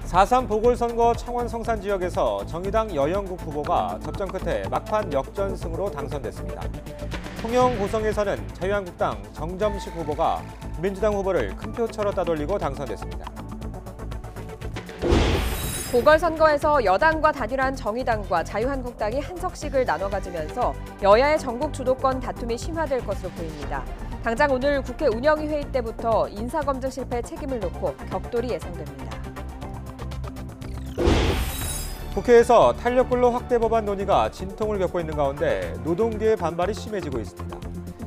4.3 보궐선거 창원 성산 지역에서 정의당 여영국 후보가 접전 끝에 막판 역전승으로 당선됐습니다. 통영 고성에서는 자유한국당 정점식 후보가 민주당 후보를 큰 표차로 따돌리고 당선됐습니다. 보궐선거에서 여당과 단일한 정의당과 자유한국당이 한 석씩을 나눠 가지면서 여야의 전국 주도권 다툼이 심화될 것으로 보입니다. 당장 오늘 국회 운영위 회의 때부터 인사검증 실패 책임을 놓고 격돌이 예상됩니다. 국회에서 탄력근로 확대 법안 논의가 진통을 겪고 있는 가운데 노동계의 반발이 심해지고 있습니다.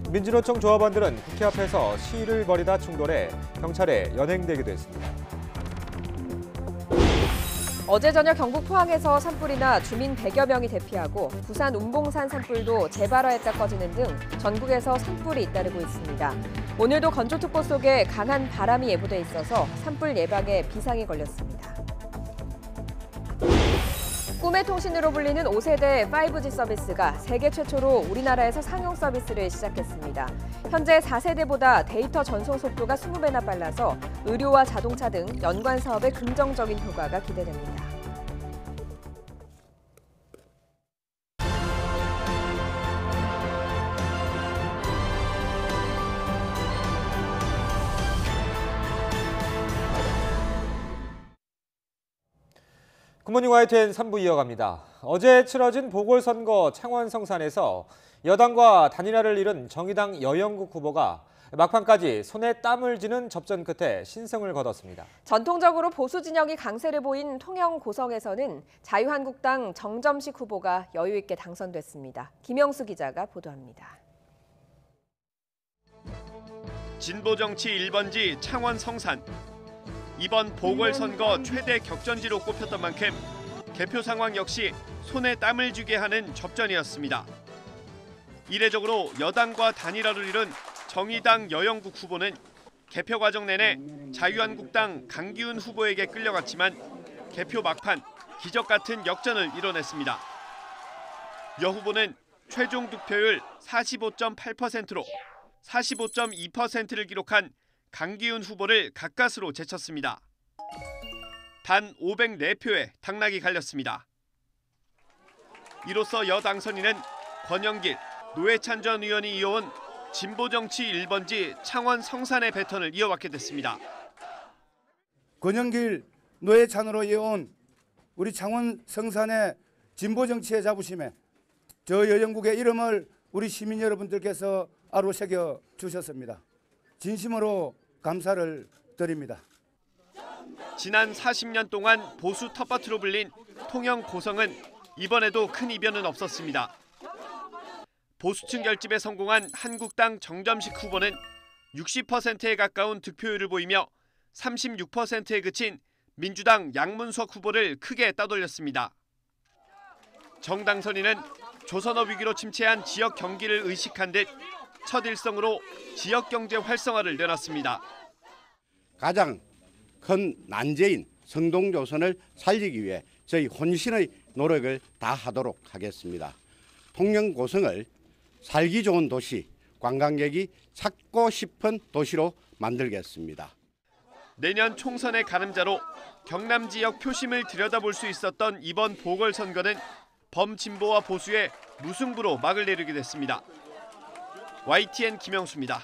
민주노총 조합원들은 국회 앞에서 시위를 벌이다 충돌해 경찰에 연행되기도 했습니다. 어제 저녁 경북 포항에서 산불이나 주민 100여 명이 대피하고 부산 운봉산 산불도 재발화했다 꺼지는 등 전국에서 산불이 잇따르고 있습니다. 오늘도 건조특보 속에 강한 바람이 예보돼 있어서 산불 예방에 비상이 걸렸습니다. 꿈의 통신으로 불리는 5세대 5G 서비스가 세계 최초로 우리나라에서 상용 서비스를 시작했습니다. 현재 4세대보다 데이터 전송 속도가 20배나 빨라서 의료와 자동차 등 연관 사업에 긍정적인 효과가 기대됩니다. 굿모닝 YTN 3부 이어갑니다. 어제 치러진 보궐선거 창원 성산에서 여당과 단일화를 이룬 정의당 여영국 후보가 막판까지 손에 땀을 쥐는 접전 끝에 신승을 거뒀습니다. 전통적으로 보수 진영이 강세를 보인 통영 고성에서는 자유한국당 정점식 후보가 여유 있게 당선됐습니다. 김영수 기자가 보도합니다. 진보정치 1번지 창원 성산. 이번 보궐선거 최대 격전지로 꼽혔던 만큼 개표 상황 역시 손에 땀을 쥐게 하는 접전이었습니다. 이례적으로 여당과 단일화를 이룬 정의당 여영국 후보는 개표 과정 내내 자유한국당 강기훈 후보에게 끌려갔지만 개표 막판 기적 같은 역전을 이뤄냈습니다. 여 후보는 최종 득표율 45.8%로 45.2%를 기록한 강기훈 후보를 가까스로 제쳤습니다. 단 504표에 당락이 갈렸습니다. 이로써 여당선인은 권영길, 노회찬 전 의원이 이어온 진보정치 1번지 창원 성산의 배턴을 이어받게 됐습니다. 권영길, 노회찬으로 이어온 우리 창원 성산의 진보정치의 자부심에 저 여영국의 이름을 우리 시민 여러분들께서 아로 새겨 주셨습니다. 진심으로 감사를 드립니다. 지난 40년 동안 보수 텃밭으로 불린 통영 고성은 이번에도 큰 이변은 없었습니다. 보수층 결집에 성공한 한국당 정점식 후보는 60%에 가까운 득표율을 보이며 36%에 그친 민주당 양문석 후보를 크게 따돌렸습니다. 정당 선의는 조선업 위기로 침체한 지역 경기를 의식한 듯 첫 일성으로 지역 경제 활성화를 내놨습니다. 가장 큰 난제인 성동조선을 살리기 위해 저희 혼신의 노력을 다하도록 하겠습니다. 통영 고성을 살기 좋은 도시, 관광객이 찾고 싶은 도시로 만들겠습니다. 내년 총선의 가름자로 경남 지역 표심을 들여다볼 수 있었던 이번 보궐선거는 범진보와 보수의 무승부로 막을 내리게 됐습니다. YTN 김영수입니다.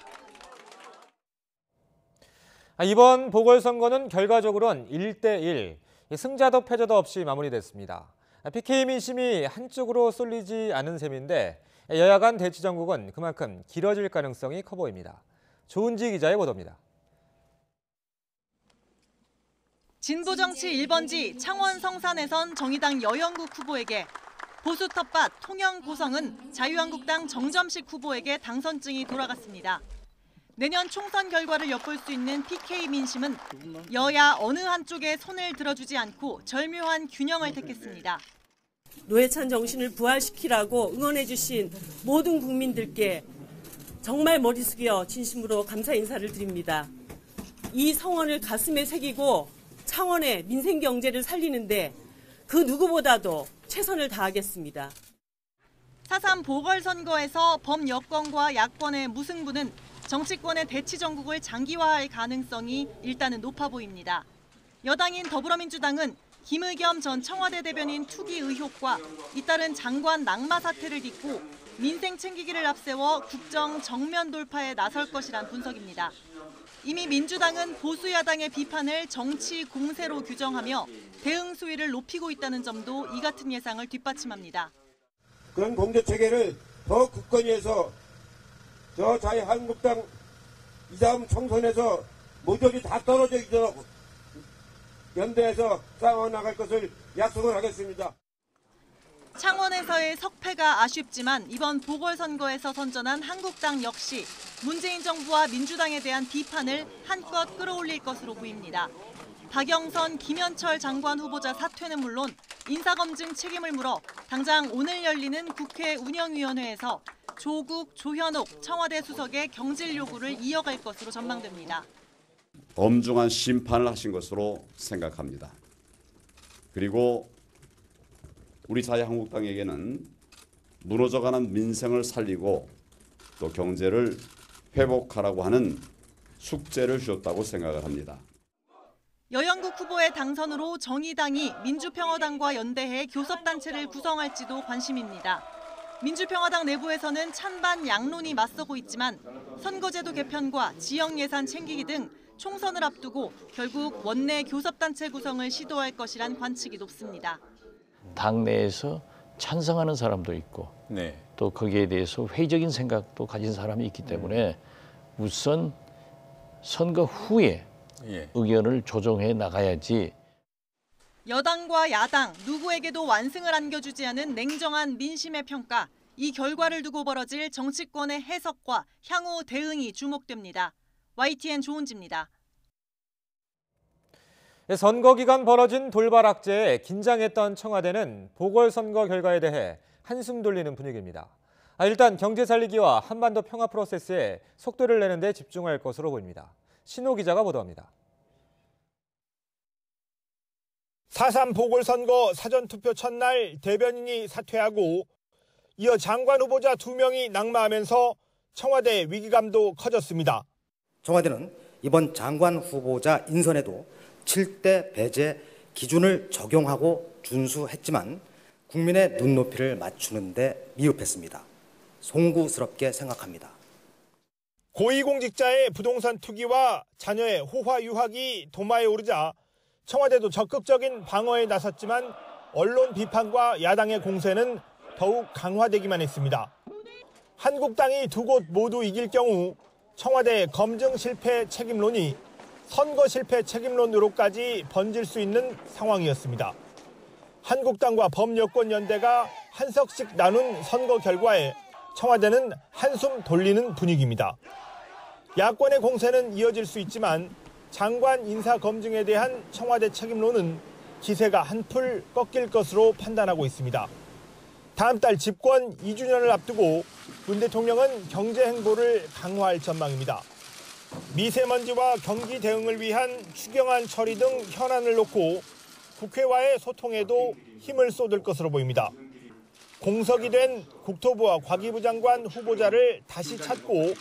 이번 보궐선거는 결과적으로는 1대1, 승자도 패자도 없이 마무리됐습니다. PK 민심이 한쪽으로 쏠리지 않은 셈인데 여야 간 대치 전국은 그만큼 길어질 가능성이 커 보입니다. 조은지 기자의 보도입니다. 진보정치 1번지 창원 성산에선 정의당 여영국 후보에게, 보수 텃밭 통영 고성은 자유한국당 정점식 후보에게 당선증이 돌아갔습니다. 내년 총선 결과를 엿볼 수 있는 PK 민심은 여야 어느 한쪽에 손을 들어주지 않고 절묘한 균형을 택했습니다. 노회찬 정신을 부활시키라고 응원해주신 모든 국민들께 정말 머리 숙여 진심으로 감사 인사를 드립니다. 이 성원을 가슴에 새기고 창원의 민생 경제를 살리는데 그 누구보다도 최선을 다하겠습니다. 4.3 보궐선거에서 범여권과 야권의 무승부는 정치권의 대치 전국을 장기화할 가능성이 일단은 높아 보입니다. 여당인 더불어민주당은 김의겸 전 청와대 대변인 투기 의혹과 잇따른 장관 낙마 사태를 딛고 민생 챙기기를 앞세워 국정 정면 돌파에 나설 것이란 분석입니다. 이미 민주당은 보수 야당의 비판을 정치 공세로 규정하며 대응 수위를 높이고 있다는 점도 이 같은 예상을 뒷받침합니다. 그런 공조 체계를 더 굳건히 해서 저 자유한국당 이 다음 총선에서 모조리 다 떨어져 있도록 연대해서 싸워나갈 것을 약속을 하겠습니다. 창원에서의 석패가 아쉽지만 이번 보궐선거에서 선전한 한국당 역시 문재인 정부와 민주당에 대한 비판을 한껏 끌어올릴 것으로 보입니다. 박영선, 김현철 장관 후보자 사퇴는 물론 인사검증 책임을 물어 당장 오늘 열리는 국회 운영위원회에서 조국, 조현옥 청와대 수석의 경질 요구를 이어갈 것으로 전망됩니다. 엄중한 심판을 하신 것으로 생각합니다. 그리고 우리 자유한국당에게는 무너져가는 민생을 살리고 또 경제를 회복하라고 하는 숙제를 주었다고 생각을 합니다. 여영국 후보의 당선으로 정의당이 민주평화당과 연대해 교섭단체를 구성할지도 관심입니다. 민주평화당 내부에서는 찬반 양론이 맞서고 있지만 선거제도 개편과 지역 예산 챙기기 등 총선을 앞두고 결국 원내 교섭단체 구성을 시도할 것이란 관측이 높습니다. 당내에서 찬성하는 사람도 있고 또 거기에 대해서 회의적인 생각도 가진 사람이 있기 때문에 우선 선거 후에 의견을 조정해 나가야지. 여당과 야당 누구에게도 완승을 안겨주지 않은 냉정한 민심의 평가. 이 결과를 두고 벌어질 정치권의 해석과 향후 대응이 주목됩니다. YTN 조은지입니다. 선거 기간 벌어진 돌발 악재에 긴장했던 청와대는 보궐선거 결과에 대해 한숨 돌리는 분위기입니다. 일단 경제 살리기와 한반도 평화 프로세스에 속도를 내는 데 집중할 것으로 보입니다. 신호 기자가 보도합니다. 4.3 보궐선거 사전투표 첫날 대변인이 사퇴하고 이어 장관 후보자 2명이 낙마하면서 청와대 위기감도 커졌습니다. 청와대는 이번 장관 후보자 인선에도 7대 배제 기준을 적용하고 준수했지만 국민의 눈높이를 맞추는 데 미흡했습니다. 송구스럽게 생각합니다. 고위공직자의 부동산 투기와 자녀의 호화 유학이 도마에 오르자 청와대도 적극적인 방어에 나섰지만 언론 비판과 야당의 공세는 더욱 강화되기만 했습니다. 한국당이 두 곳 모두 이길 경우 청와대 검증 실패 책임론이 선거 실패 책임론으로까지 번질 수 있는 상황이었습니다. 한국당과 범여권 연대가 한석씩 나눈 선거 결과에 청와대는 한숨 돌리는 분위기입니다. 야권의 공세는 이어질 수 있지만 장관 인사 검증에 대한 청와대 책임론은 기세가 한풀 꺾일 것으로 판단하고 있습니다. 다음 달 집권 2주년을 앞두고 문 대통령은 경제 행보를 강화할 전망입니다. 미세먼지와 경기 대응을 위한 추경안 처리 등 현안을 놓고 국회와의 소통에도 힘을 쏟을 것으로 보입니다. 공석이 된 국토부와 과기부 장관 후보자를 다시 찾고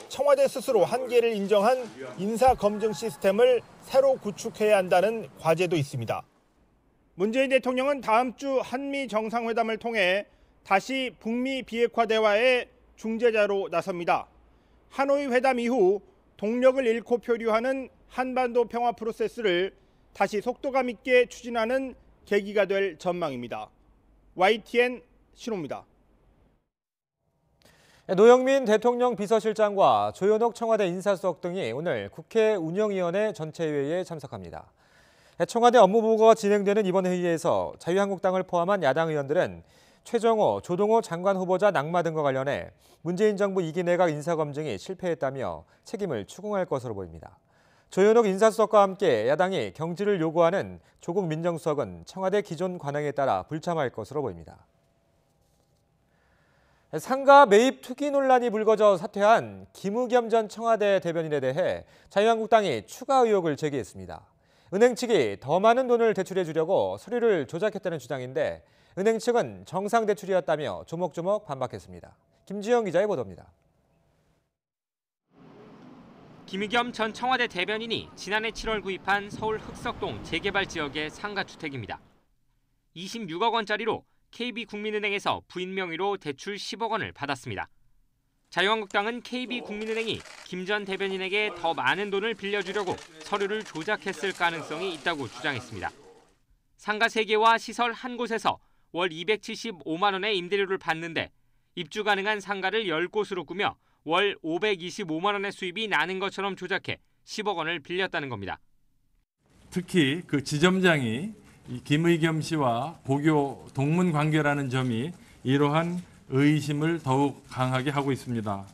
청와대 스스로 한계를 인정한 인사검증 시스템을 새로 구축해야 한다는 과제도 있습니다. 문재인 대통령은 다음 주 한미 정상회담을 통해 다시 북미 비핵화 대화의 중재자로 나섭니다. 하노이 회담 이후 동력을 잃고 표류하는 한반도 평화 프로세스를 다시 속도감 있게 추진하는 계기가 될 전망입니다. YTN 신호입니다. 노영민 대통령 비서실장과 조현옥 청와대 인사수석 등이 오늘 국회 운영위원회 전체회의에 참석합니다. 청와대 업무보고가 진행되는 이번 회의에서 자유한국당을 포함한 야당 의원들은 최정호, 조동호 장관 후보자 낙마 등과 관련해 문재인 정부 2기 내각 인사검증이 실패했다며 책임을 추궁할 것으로 보입니다. 조현옥 인사수석과 함께 야당이 경질을 요구하는 조국 민정수석은 청와대 기존 관행에 따라 불참할 것으로 보입니다. 상가 매입 투기 논란이 불거져 사퇴한 김의겸 전 청와대 대변인에 대해 자유한국당이 추가 의혹을 제기했습니다. 은행 측이 더 많은 돈을 대출해 주려고 서류를 조작했다는 주장인데 은행 측은 정상 대출이었다며 조목조목 반박했습니다. 김지영 기자의 보도입니다. 김의겸 전 청와대 대변인이 지난해 7월 구입한 서울 흑석동 재개발 지역의 상가주택입니다. 26억 원짜리로 KB국민은행에서 부인 명의로 대출 10억 원을 받았습니다. 자유한국당은 KB국민은행이 김 전 대변인에게 더 많은 돈을 빌려주려고 서류를 조작했을 가능성이 있다고 주장했습니다. 상가 3개와 시설 한 곳에서 월 275만 원의 임대료를 받는데 입주 가능한 상가를 10곳으로 꾸며 월 525만 원의 수입이 나는 것처럼 조작해 10억 원을 빌렸다는 겁니다. 특히 그 지점장이 김의겸 씨와 고교 동문 관계라는 점이 이러한 의심을 더욱 강하게 하고 있습니다.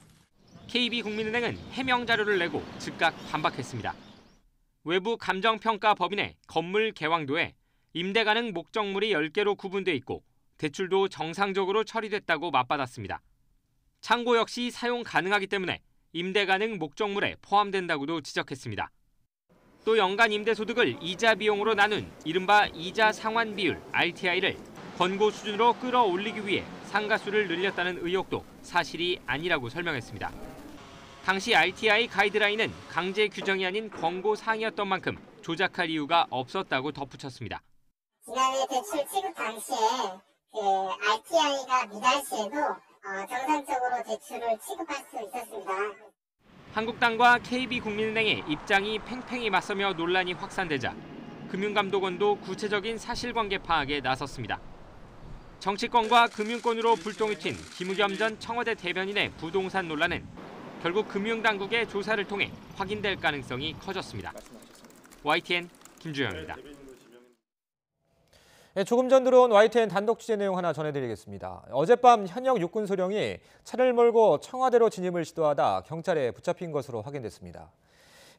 KB국민은행은 해명 자료를 내고 즉각 반박했습니다. 외부 감정평가법인의 건물 개왕도에 임대 가능 목적물이 10개로 구분돼 있고 대출도 정상적으로 처리됐다고 맞받았습니다. 창고 역시 사용 가능하기 때문에 임대 가능 목적물에 포함된다고도 지적했습니다. 또 연간 임대소득을 이자 비용으로 나눈 이른바 이자 상환 비율 RTI를 권고 수준으로 끌어올리기 위해 상가수를 늘렸다는 의혹도 사실이 아니라고 설명했습니다. 당시 RTI 가이드라인은 강제 규정이 아닌 권고 사항이었던 만큼 조작할 이유가 없었다고 덧붙였습니다. 지난해 대출 취급 당시에 RTI가 미달 시에도 정상적으로 대출을 취급할 수 있었습니다. 한국당과 KB국민은행의 입장이 팽팽히 맞서며 논란이 확산되자 금융감독원도 구체적인 사실관계 파악에 나섰습니다. 정치권과 금융권으로 불똥이 튄 김의겸 전 청와대 대변인의 부동산 논란은 결국 금융당국의 조사를 통해 확인될 가능성이 커졌습니다. YTN 김주영입니다. 조금 전 들어온 YTN 단독 취재 내용 하나 전해드리겠습니다. 어젯밤 현역 육군 소령이 차를 몰고 청와대로 진입을 시도하다 경찰에 붙잡힌 것으로 확인됐습니다.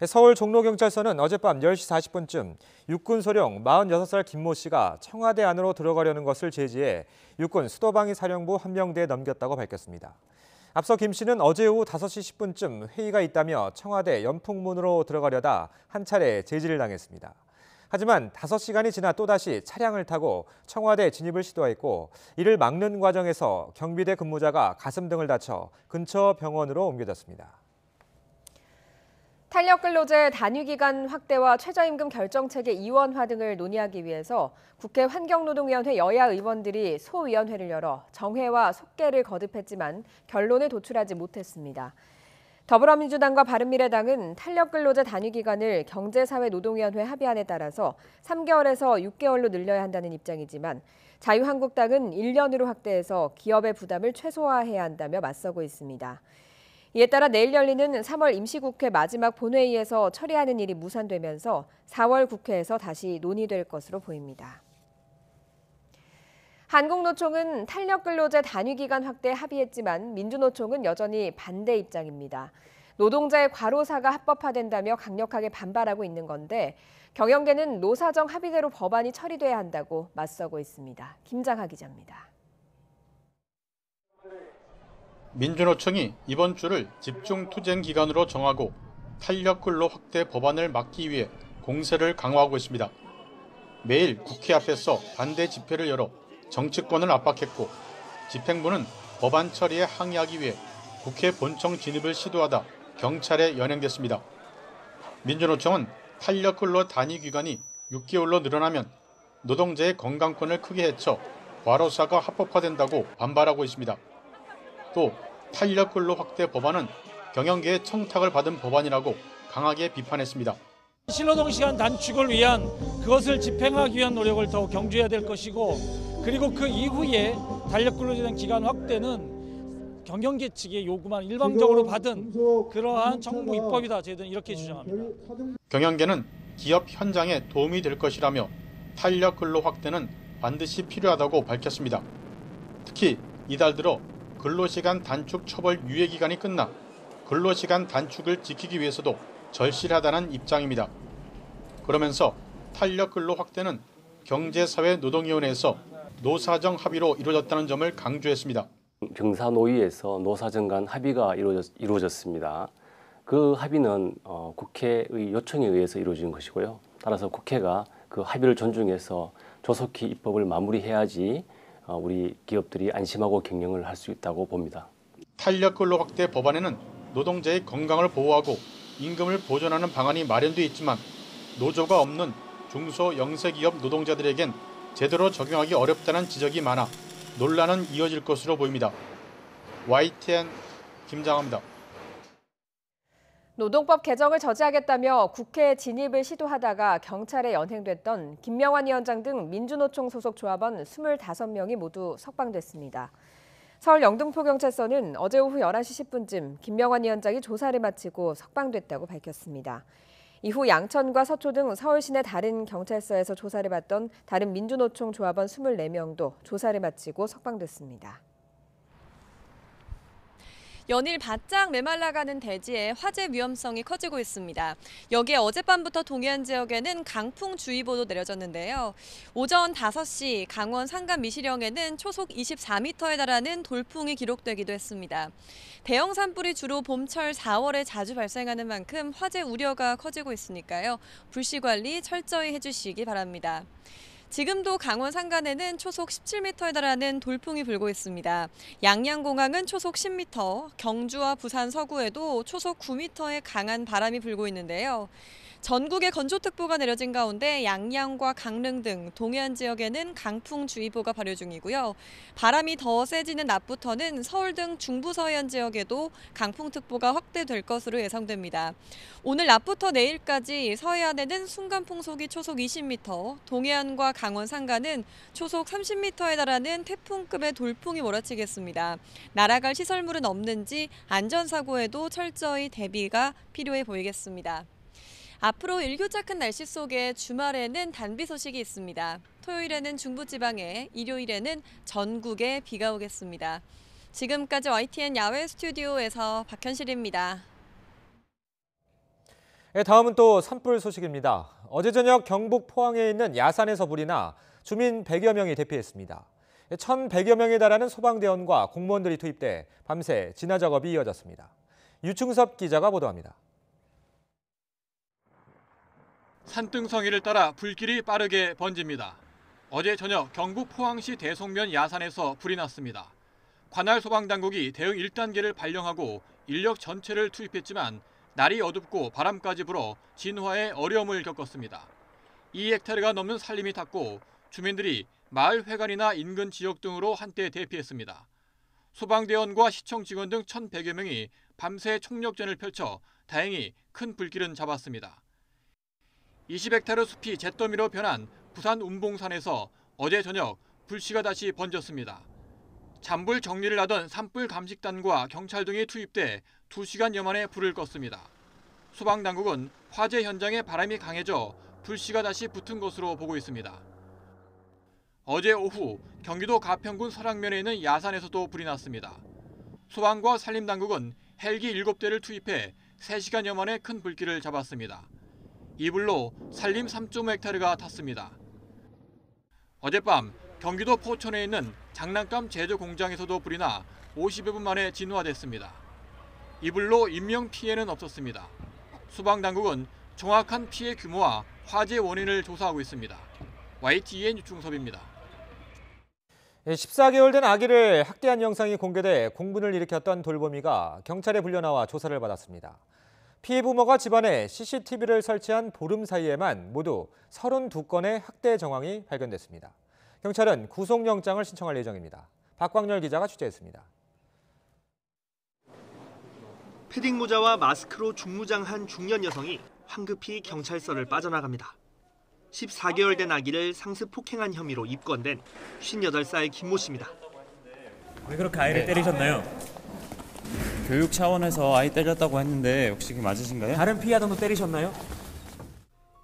서울 종로경찰서는 어젯밤 10시 40분쯤 육군 소령 46살 김모 씨가 청와대 안으로 들어가려는 것을 제지해 육군 수도방위 사령부 함령대에 넘겼다고 밝혔습니다. 앞서 김 씨는 어제 오후 5시 10분쯤 회의가 있다며 청와대 연풍문으로 들어가려다 한 차례 제지를 당했습니다. 하지만 5시간이 지나 또다시 차량을 타고 청와대 진입을 시도했고 이를 막는 과정에서 경비대 근무자가 가슴 등을 다쳐 근처 병원으로 옮겨졌습니다. 탄력근로제 단위기간 확대와 최저임금 결정체계 이원화 등을 논의하기 위해서 국회 환경노동위원회 여야 의원들이 소위원회를 열어 정회와 속개를 거듭했지만 결론에 도출하지 못했습니다. 더불어민주당과 바른미래당은 탄력근로제 단위기간을 경제사회노동위원회 합의안에 따라서 3개월에서 6개월로 늘려야 한다는 입장이지만 자유한국당은 1년으로 확대해서 기업의 부담을 최소화해야 한다며 맞서고 있습니다. 이에 따라 내일 열리는 3월 임시국회 마지막 본회의에서 처리하는 일이 무산되면서 4월 국회에서 다시 논의될 것으로 보입니다. 한국노총은 탄력근로제 단위기간 확대에 합의했지만 민주노총은 여전히 반대 입장입니다. 노동자의 과로사가 합법화된다며 강력하게 반발하고 있는 건데 경영계는 노사정 합의대로 법안이 처리돼야 한다고 맞서고 있습니다. 김장하 기자입니다. 민주노총이 이번 주를 집중투쟁 기간으로 정하고 탄력근로 확대 법안을 막기 위해 공세를 강화하고 있습니다. 매일 국회 앞에서 반대 집회를 열어 정치권을 압박했고 집행부는 법안 처리에 항의하기 위해 국회 본청 진입을 시도하다 경찰에 연행됐습니다. 민주노총은 탄력근로 단위 기간이 6개월로 늘어나면 노동자의 건강권을 크게 해쳐 과로사가 합법화된다고 반발하고 있습니다. 또 탄력근로 확대 법안은 경영계의 청탁을 받은 법안이라고 강하게 비판했습니다. 실노동시간 단축을 위한 그것을 집행하기 위한 노력을 더욱 경주해야 될 것이고 그리고 그 이후에 탄력근로제 등 기간 확대는 경영계 측의 요구만 일방적으로 받은 그러한 정부 입법이다. 저희들은 이렇게 주장합니다. 경영계는 기업 현장에 도움이 될 것이라며 탄력근로 확대는 반드시 필요하다고 밝혔습니다. 특히 이달 들어 근로시간 단축 처벌 유예기간이 끝나 근로시간 단축을 지키기 위해서도 절실하다는 입장입니다. 그러면서 탄력근로 확대는 경제사회노동위원회에서 노사정 합의로 이루어졌다는 점을 강조했습니다. 경사노위에서 노사정 간 합의가 이루어졌습니다. 그 합의는 국회의 요청에 의해서 이루어진 것이고요. 따라서 국회가 그 합의를 존중해서 조속히 입법을 마무리해야지 우리 기업들이 안심하고 경영을 할 수 있다고 봅니다. 탄력근로 확대 법안에는 노동자의 건강을 보호하고 임금을 보존하는 방안이 마련돼 있지만 노조가 없는 중소 영세기업 노동자들에겐 제대로 적용하기 어렵다는 지적이 많아 논란은 이어질 것으로 보입니다. YTN 김장합니다. 노동법 개정을 저지하겠다며 국회 진입을 시도하다가 경찰에 연행됐던 김명환 위원장 등 민주노총 소속 조합원 25명이 모두 석방됐습니다. 서울 영등포경찰서는 어제 오후 11시 10분쯤 김명환 위원장이 조사를 마치고 석방됐다고 밝혔습니다. 이후 양천과 서초 등 서울 시내 다른 경찰서에서 조사를 받던 다른 민주노총 조합원 24명도 조사를 마치고 석방됐습니다. 연일 바짝 메말라가는 대지에 화재 위험성이 커지고 있습니다. 여기에 어젯밤부터 동해안 지역에는 강풍주의보도 내려졌는데요. 오전 5시 강원 산간 미시령에는 초속 24m에 달하는 돌풍이 기록되기도 했습니다. 대형 산불이 주로 봄철 4월에 자주 발생하는 만큼 화재 우려가 커지고 있으니까요. 불씨 관리 철저히 해주시기 바랍니다. 지금도 강원 산간에는 초속 17m에 달하는 돌풍이 불고 있습니다. 양양공항은 초속 10m, 경주와 부산 서구에도 초속 9m의 강한 바람이 불고 있는데요. 전국에 건조특보가 내려진 가운데 양양과 강릉 등 동해안 지역에는 강풍주의보가 발효 중이고요. 바람이 더 세지는 낮부터는 서울 등 중부 서해안 지역에도 강풍특보가 확대될 것으로 예상됩니다. 오늘 낮부터 내일까지 서해안에는 순간풍속이 초속 20m, 동해안과 강원 산간은 초속 30m에 달하는 태풍급의 돌풍이 몰아치겠습니다. 날아갈 시설물은 없는지 안전사고에도 철저히 대비가 필요해 보이겠습니다. 앞으로 일교차 큰 날씨 속에 주말에는 단비 소식이 있습니다. 토요일에는 중부지방에, 일요일에는 전국에 비가 오겠습니다. 지금까지 YTN 야외 스튜디오에서 박현실입니다. 다음은 또 산불 소식입니다. 어제 저녁 경북 포항에 있는 야산에서 불이 나 주민 100여 명이 대피했습니다. 1,100여 명에 달하는 소방대원과 공무원들이 투입돼 밤새 진화 작업이 이어졌습니다. 유충섭 기자가 보도합니다. 산등성이를 따라 불길이 빠르게 번집니다. 어제 저녁 경북 포항시 대송면 야산에서 불이 났습니다. 관할 소방당국이 대응 1단계를 발령하고 인력 전체를 투입했지만 날이 어둡고 바람까지 불어 진화에 어려움을 겪었습니다. 2헥타르가 넘는 산림이 탔고 주민들이 마을 회관이나 인근 지역 등으로 한때 대피했습니다. 소방대원과 시청 직원 등 1,100여 명이 밤새 총력전을 펼쳐 다행히 큰 불길은 잡았습니다. 20헥타르 숲이 잿더미로 변한 부산 운봉산에서 어제 저녁 불씨가 다시 번졌습니다. 잔불 정리를 하던 산불 감식단과 경찰 등이 투입돼 2시간여 만에 불을 껐습니다. 소방당국은 화재 현장에 바람이 강해져 불씨가 다시 붙은 것으로 보고 있습니다. 어제 오후 경기도 가평군 설악면에 있는 야산에서도 불이 났습니다. 소방과 산림당국은 헬기 7대를 투입해 3시간여 만에 큰 불길을 잡았습니다. 이 불로 산림 3.5헥타르가 탔습니다. 어젯밤 경기도 포천에 있는 장난감 제조 공장에서도 불이 나 50여 분 만에 진화됐습니다. 이 불로 인명피해는 없었습니다. 소방당국은 정확한 피해 규모와 화재 원인을 조사하고 있습니다. YTN 유충섭입니다. 14개월 된 아기를 학대한 영상이 공개돼 공분을 일으켰던 돌보미가 경찰에 불려나와 조사를 받았습니다. 피해 부모가 집안에 CCTV를 설치한 보름 사이에만 모두 32건의 학대 정황이 발견됐습니다. 경찰은 구속영장을 신청할 예정입니다. 박광열 기자가 취재했습니다. 패딩 모자와 마스크로 중무장한 중년 여성이 황급히 경찰서를 빠져나갑니다. 14개월 된 아기를 상습 폭행한 혐의로 입건된 58살 김모 씨입니다. 왜 그렇게 아이를 때리셨나요? 교육 차원에서 아이 때렸다고 했는데 혹시 그게 맞으신가요? 다른 피해자도 때리셨나요?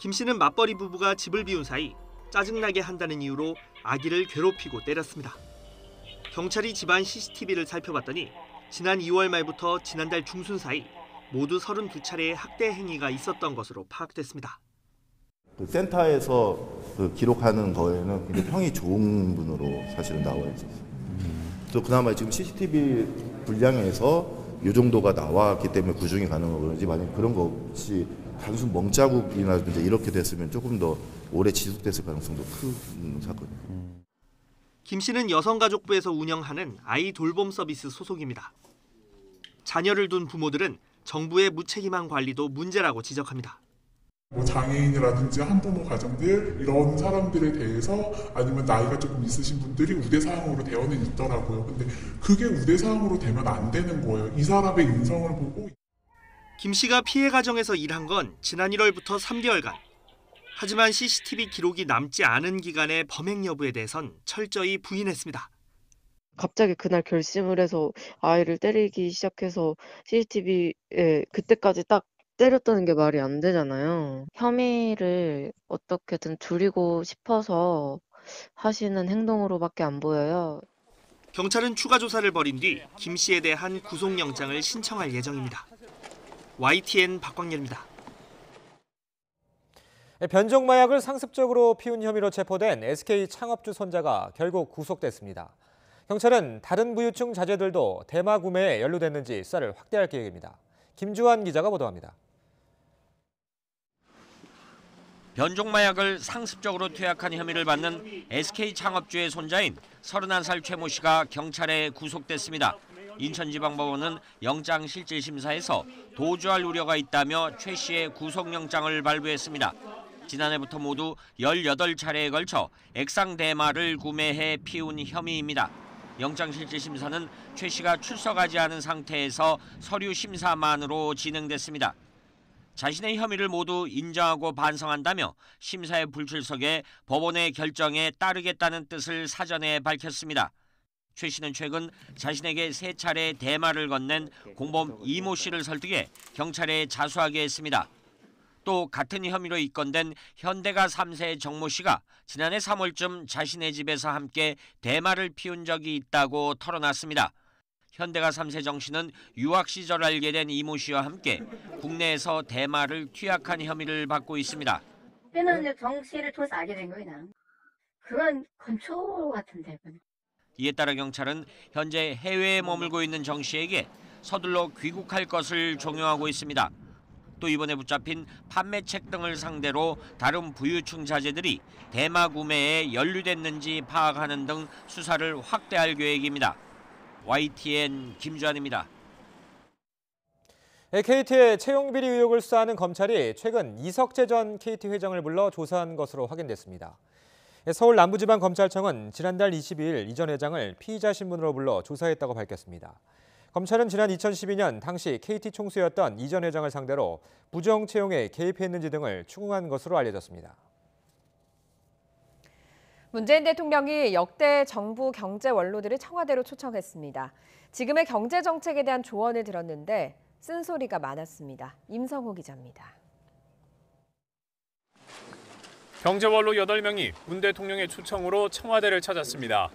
김 씨는 맞벌이 부부가 집을 비운 사이 짜증나게 한다는 이유로 아기를 괴롭히고 때렸습니다. 경찰이 집안 CCTV를 살펴봤더니 지난 2월 말부터 지난달 중순 사이 모두 32차례의 학대 행위가 있었던 것으로 파악됐습니다. 그 센터에서 그 기록하는 거에는 굉장히 평이 좋은 분으로 사실은 나와 있었어요. 또 그나마 지금 CCTV 분량에서 이 정도가 나왔기 때문에 구중이 가능한 거지, 만약 그런 거 없이 단순 멍자국이나 이렇게 됐으면 조금 더 오래 지속됐을 가능성도 큰 사건이에요. 김 씨는 여성가족부에서 운영하는 아이 돌봄 서비스 소속입니다. 자녀를 둔 부모들은 정부의 무책임한 관리도 문제라고 지적합니다. 장애인이라든지 한부모 가정들 이런 사람들에 대해서 아니면 나이가 조금 있으신 분들이 우대사항으로 되어는 있더라고요. 근데 그게 우대사항으로 되면 안 되는 거예요. 이 사람의 인성을 보고. 김 씨가 피해 가정에서 일한 건 지난 1월부터 3개월간. 하지만 CCTV 기록이 남지 않은 기간의 범행 여부에 대해선 철저히 부인했습니다. 갑자기 그날 결심을 해서 아이를 때리기 시작해서 CCTV에 그때까지 딱 때렸다는 게 말이 안 되잖아요. 혐의를 어떻게든 줄이고 싶어서 하시는 행동으로밖에 안 보여요. 경찰은 추가 조사를 벌인 뒤 김 씨에 대한 구속영장을 신청할 예정입니다. YTN 박광렬입니다. 변종 마약을 상습적으로 피운 혐의로 체포된 SK 창업주 손자가 결국 구속됐습니다. 경찰은 다른 부유층 자제들도 대마 구매에 연루됐는지 수사를 확대할 계획입니다. 김주환 기자가 보도합니다. 변종 마약을 상습적으로 투약한 혐의를 받는 SK 창업주의 손자인 31살 최 모 씨가 경찰에 구속됐습니다. 인천지방법원은 영장실질심사에서 도주할 우려가 있다며 최 씨의 구속영장을 발부했습니다. 지난해부터 모두 18차례에 걸쳐 액상 대마를 구매해 피운 혐의입니다. 영장실질심사는 최 씨가 출석하지 않은 상태에서 서류 심사만으로 진행됐습니다. 자신의 혐의를 모두 인정하고 반성한다며 심사의 불출석에 법원의 결정에 따르겠다는 뜻을 사전에 밝혔습니다. 최 씨는 최근 자신에게 3차례 대마를 건넨 공범 이모 씨를 설득해 경찰에 자수하게 했습니다. 또 같은 혐의로 입건된 현대가 3세 정모 씨가 지난해 3월쯤 자신의 집에서 함께 대마를 피운 적이 있다고 털어놨습니다. 현대가 3세 정 씨는 유학 시절 알게 된 이모 씨와 함께 국내에서 대마를 투약한 혐의를 받고 있습니다. 그때는 정 씨를 통해서 알게 된 거예요. 그건 건초 같은데. 이에 따라 경찰은 현재 해외에 머물고 있는 정 씨에게 서둘러 귀국할 것을 종용하고 있습니다. 또 이번에 붙잡힌 판매책 등을 상대로 다른 부유층 자제들이 대마 구매에 연루됐는지 파악하는 등 수사를 확대할 계획입니다. YTN 김주환입니다. KT의 채용 비리 의혹을 수사하는 검찰이 최근 이석재 전 KT 회장을 불러 조사한 것으로 확인됐습니다. 서울 남부지방검찰청은 지난달 22일 이 전 회장을 피의자 신분으로 불러 조사했다고 밝혔습니다. 검찰은 지난 2012년 당시 KT 총수였던 이 전 회장을 상대로 부정 채용에 개입했는지 등을 추궁한 것으로 알려졌습니다. 문재인 대통령이 역대 정부 경제 원로들을 청와대로 초청했습니다. 지금의 경제 정책에 대한 조언을 들었는데 쓴소리가 많았습니다. 임성호 기자입니다. 경제원로 8명이 문 대통령의 초청으로 청와대를 찾았습니다.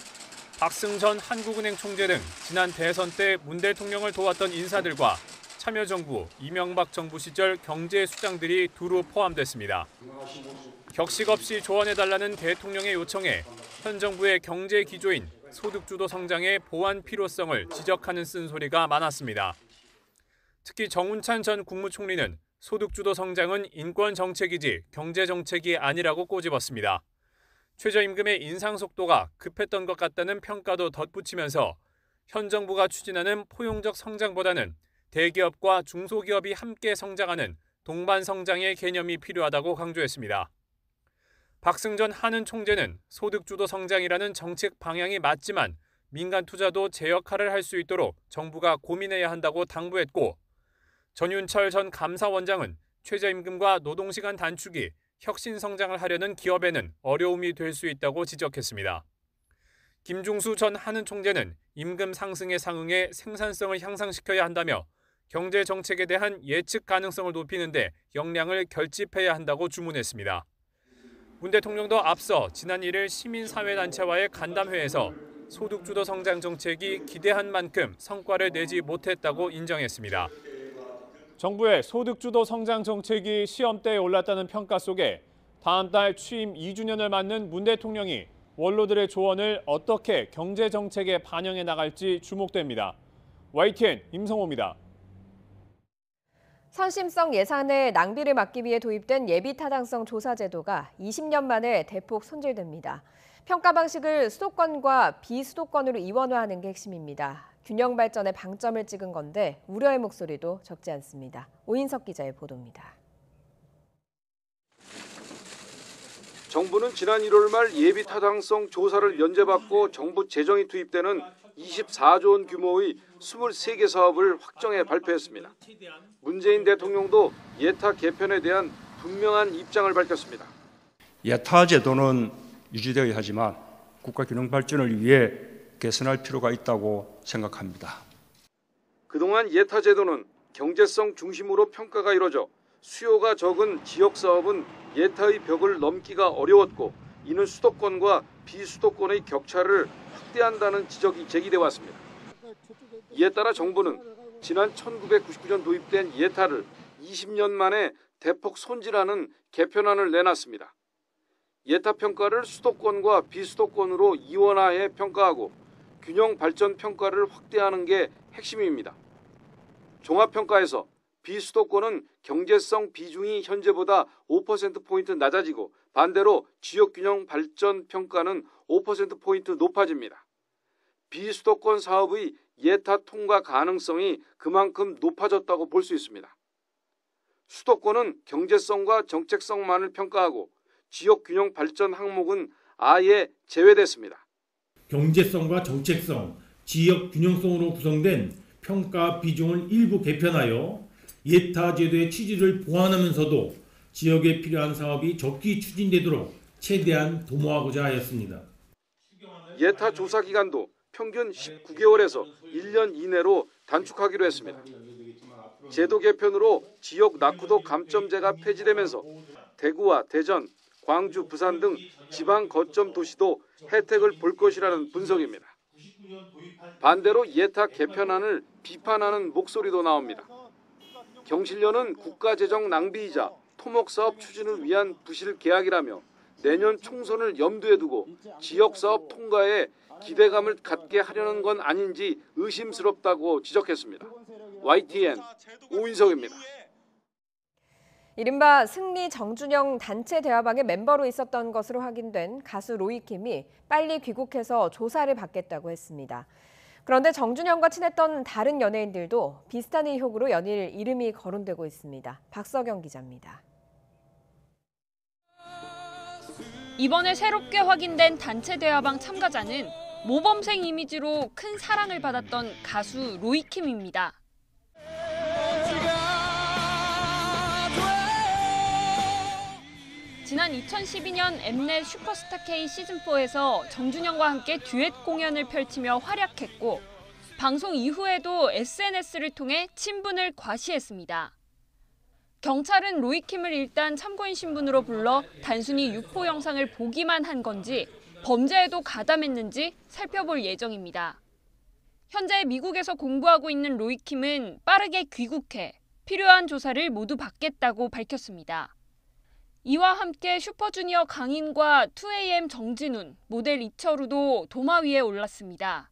박승전 한국은행 총재 등 지난 대선 때 문 대통령을 도왔던 인사들과 참여정부, 이명박 정부 시절 경제수장들이 두루 포함됐습니다. 격식 없이 조언해달라는 대통령의 요청에 현 정부의 경제 기조인 소득주도 성장의 보완 필요성을 지적하는 쓴소리가 많았습니다. 특히 정운찬 전 국무총리는 소득주도 성장은 인권 정책이지 경제 정책이 아니라고 꼬집었습니다. 최저임금의 인상 속도가 급했던 것 같다는 평가도 덧붙이면서 현 정부가 추진하는 포용적 성장보다는 대기업과 중소기업이 함께 성장하는 동반 성장의 개념이 필요하다고 강조했습니다. 박승전 한은 총재는 소득주도 성장이라는 정책 방향이 맞지만 민간 투자도 제 역할을 할 수 있도록 정부가 고민해야 한다고 당부했고, 전윤철 전 감사원장은 최저임금과 노동시간 단축이 혁신 성장을 하려는 기업에는 어려움이 될 수 있다고 지적했습니다. 김중수 전 한은 총재는 임금 상승에 상응해 생산성을 향상시켜야 한다며 경제 정책에 대한 예측 가능성을 높이는 데 역량을 결집해야 한다고 주문했습니다. 문 대통령도 앞서 지난 1일 시민사회단체와의 간담회에서 소득주도 성장 정책이 기대한 만큼 성과를 내지 못했다고 인정했습니다. 정부의 소득주도 성장 정책이 시험대에 올랐다는 평가 속에 다음 달 취임 2주년을 맞는 문 대통령이 원로들의 조언을 어떻게 경제 정책에 반영해 나갈지 주목됩니다. YTN 임성호입니다. 선심성 예산의 낭비를 막기 위해 도입된 예비타당성 조사 제도가 20년 만에 대폭 손질됩니다. 평가 방식을 수도권과 비수도권으로 이원화하는 게 핵심입니다. 균형 발전에 방점을 찍은 건데 우려의 목소리도 적지 않습니다. 오인석 기자의 보도입니다. 정부는 지난 1월 말 예비 타당성 조사를 면제받고 정부 재정이 투입되는 24조 원 규모의 23개 사업을 확정해 발표했습니다. 문재인 대통령도 예타 개편에 대한 분명한 입장을 밝혔습니다. 예타 제도는 유지되어야 하지만 국가 균형 발전을 위해 개선할 필요가 있다고 생각합니다. 그동안 예타 제도는 경제성 중심으로 평가가 이뤄져 수요가 적은 지역 사업은 예타의 벽을 넘기가 어려웠고 이는 수도권과 비수도권의 격차를 확대한다는 지적이 제기돼 왔습니다. 이에 따라 정부는 지난 1999년 도입된 예타를 20년 만에 대폭 손질하는 개편안을 내놨습니다. 예타 평가를 수도권과 비수도권으로 이원화해 평가하고 균형 발전 평가를 확대하는 게 핵심입니다. 종합평가에서 비수도권은 경제성 비중이 현재보다 5%포인트 낮아지고 반대로 지역균형 발전 평가는 5%포인트 높아집니다. 비수도권 사업의 예타 통과 가능성이 그만큼 높아졌다고 볼 수 있습니다. 수도권은 경제성과 정책성만을 평가하고 지역균형 발전 항목은 아예 제외됐습니다. 경제성과 정책성, 지역 균형성으로 구성된 평가 비중을 일부 개편하여 예타 제도의 취지를 보완하면서도 지역에 필요한 사업이 적기 추진되도록 최대한 도모하고자 하였습니다. 예타 조사 기간도 평균 19개월에서 1년 이내로 단축하기로 했습니다. 제도 개편으로 지역 낙후도 감점제가 폐지되면서 대구와 대전, 광주, 부산 등 지방 거점 도시도 혜택을 볼 것이라는 분석입니다. 반대로 예타 개편안을 비판하는 목소리도 나옵니다. 경실련은 국가재정 낭비이자 토목사업 추진을 위한 부실 계약이라며 내년 총선을 염두에 두고 지역사업 통과에 기대감을 갖게 하려는 건 아닌지 의심스럽다고 지적했습니다. YTN 오인석입니다. 이른바 승리 정준영 단체 대화방의 멤버로 있었던 것으로 확인된 가수 로이킴이 빨리 귀국해서 조사를 받겠다고 했습니다. 그런데 정준영과 친했던 다른 연예인들도 비슷한 의혹으로 연일 이름이 거론되고 있습니다. 박서경 기자입니다. 이번에 새롭게 확인된 단체 대화방 참가자는 모범생 이미지로 큰 사랑을 받았던 가수 로이킴입니다. 지난 2012년 엠넷 슈퍼스타 K 시즌4에서 정준영과 함께 듀엣 공연을 펼치며 활약했고 방송 이후에도 SNS를 통해 친분을 과시했습니다. 경찰은 로이킴을 일단 참고인 신분으로 불러 단순히 유포 영상을 보기만 한 건지 범죄에도 가담했는지 살펴볼 예정입니다. 현재 미국에서 공부하고 있는 로이킴은 빠르게 귀국해 필요한 조사를 모두 받겠다고 밝혔습니다. 이와 함께 슈퍼주니어 강인과 2AM 정진훈, 모델 이철우도 도마 위에 올랐습니다.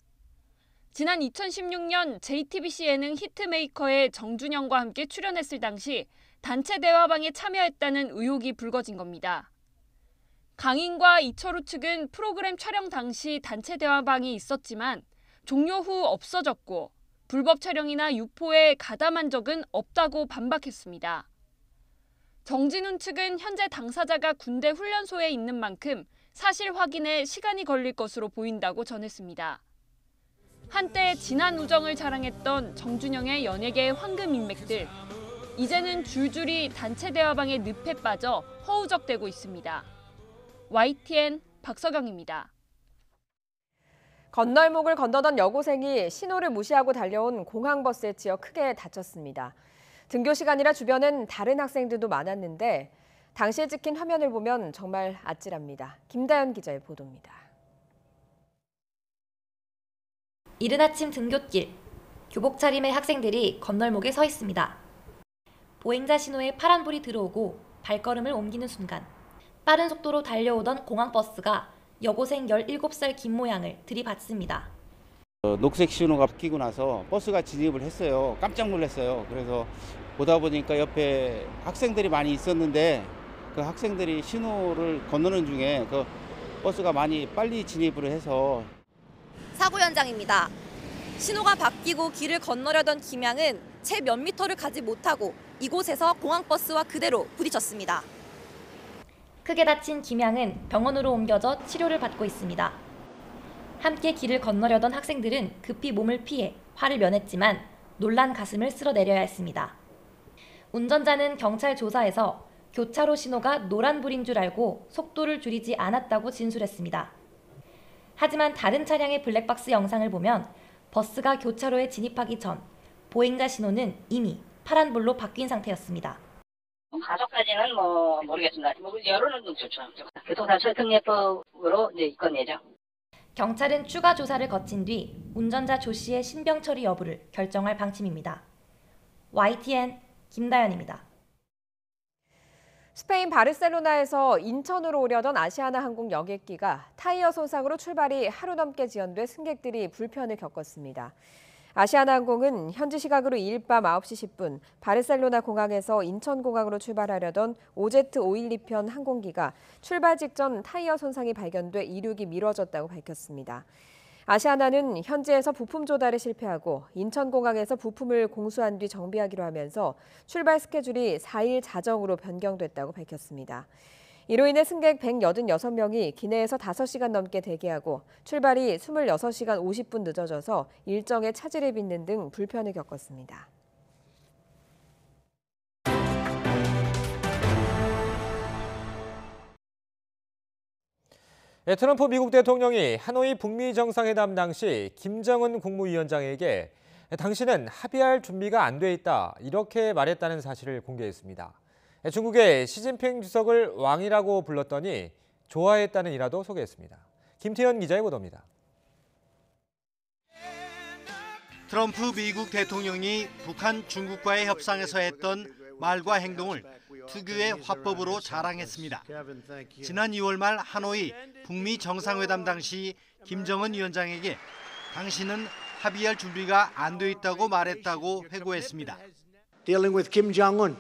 지난 2016년 JTBC 예능 히트메이커에 정준영과 함께 출연했을 당시 단체 대화방에 참여했다는 의혹이 불거진 겁니다. 강인과 이철우 측은 프로그램 촬영 당시 단체 대화방이 있었지만 종료 후 없어졌고 불법 촬영이나 유포에 가담한 적은 없다고 반박했습니다. 정진훈 측은 현재 당사자가 군대 훈련소에 있는 만큼 사실 확인에 시간이 걸릴 것으로 보인다고 전했습니다. 한때 진한 우정을 자랑했던 정준영의 연예계의 황금 인맥들. 이제는 줄줄이 단체 대화방의 늪에 빠져 허우적대고 있습니다. YTN 박서경입니다. 건널목을 건너던 여고생이 신호를 무시하고 달려온 공항버스에 치여 크게 다쳤습니다. 등교 시간이라 주변엔 다른 학생들도 많았는데 당시에 찍힌 화면을 보면 정말 아찔합니다. 김다연 기자의 보도입니다. 이른 아침 등굣길, 교복 차림의 학생들이 건널목에 서 있습니다. 보행자 신호에 파란불이 들어오고 발걸음을 옮기는 순간 빠른 속도로 달려오던 공항버스가 여고생 17살 김모양을 들이받습니다. 녹색 신호가 바뀌고 나서 버스가 진입을 했어요. 깜짝 놀랐어요. 그래서 보다 보니까 옆에 학생들이 많이 있었는데 그 학생들이 신호를 건너는 중에 그 버스가 많이 빨리 진입을 해서 사고 현장입니다. 신호가 바뀌고 길을 건너려던 김양은 채 몇 미터를 가지 못하고 이곳에서 공항버스와 그대로 부딪혔습니다. 크게 다친 김양은 병원으로 옮겨져 치료를 받고 있습니다. 함께 길을 건너려던 학생들은 급히 몸을 피해 화를 면했지만 놀란 가슴을 쓸어내려야 했습니다. 운전자는 경찰 조사에서 교차로 신호가 노란불인 줄 알고 속도를 줄이지 않았다고 진술했습니다. 하지만 다른 차량의 블랙박스 영상을 보면 버스가 교차로에 진입하기 전 보행자 신호는 이미 파란불로 바뀐 상태였습니다. 가족까지는 모르겠습니다. 여론은 좀 좋죠. 교통사고 설득예법으로 입건 예정. 경찰은 추가 조사를 거친 뒤 운전자 조 씨의 신병 처리 여부를 결정할 방침입니다. YTN 김다연입니다. 스페인 바르셀로나에서 인천으로 오려던 아시아나 항공 여객기가 타이어 손상으로 출발이 하루 넘게 지연돼 승객들이 불편을 겪었습니다. 아시아나 항공은 현지 시각으로 이일 밤 9시 10분 바르셀로나 공항에서 인천공항으로 출발하려던 OZ512편 항공기가 출발 직전 타이어 손상이 발견돼 이륙이 미뤄졌다고 밝혔습니다. 아시아나는 현지에서 부품 조달에 실패하고 인천공항에서 부품을 공수한 뒤 정비하기로 하면서 출발 스케줄이 4일 자정으로 변경됐다고 밝혔습니다. 이로 인해 승객 186명이 기내에서 5시간 넘게 대기하고 출발이 26시간 50분 늦어져서 일정에 차질을 빚는 등 불편을 겪었습니다. 트럼프 미국 대통령이 하노이 북미 정상회담 당시 김정은 국무위원장에게 당신은 합의할 준비가 안 돼 있다 이렇게 말했다는 사실을 공개했습니다. 중국의 시진핑 주석을 왕이라고 불렀더니 좋아했다는 일화도 소개했습니다. 김태현 기자의 보도입니다. 트럼프 미국 대통령이 북한, 중국과의 협상에서 했던 말과 행동을 특유의 화법으로 자랑했습니다. 지난 2월 말 하노이 북미 정상회담 당시 김정은 위원장에게 당신은 합의할 준비가 안 돼 있다고 말했다고 회고했습니다. Dealing with Kim Jong-un,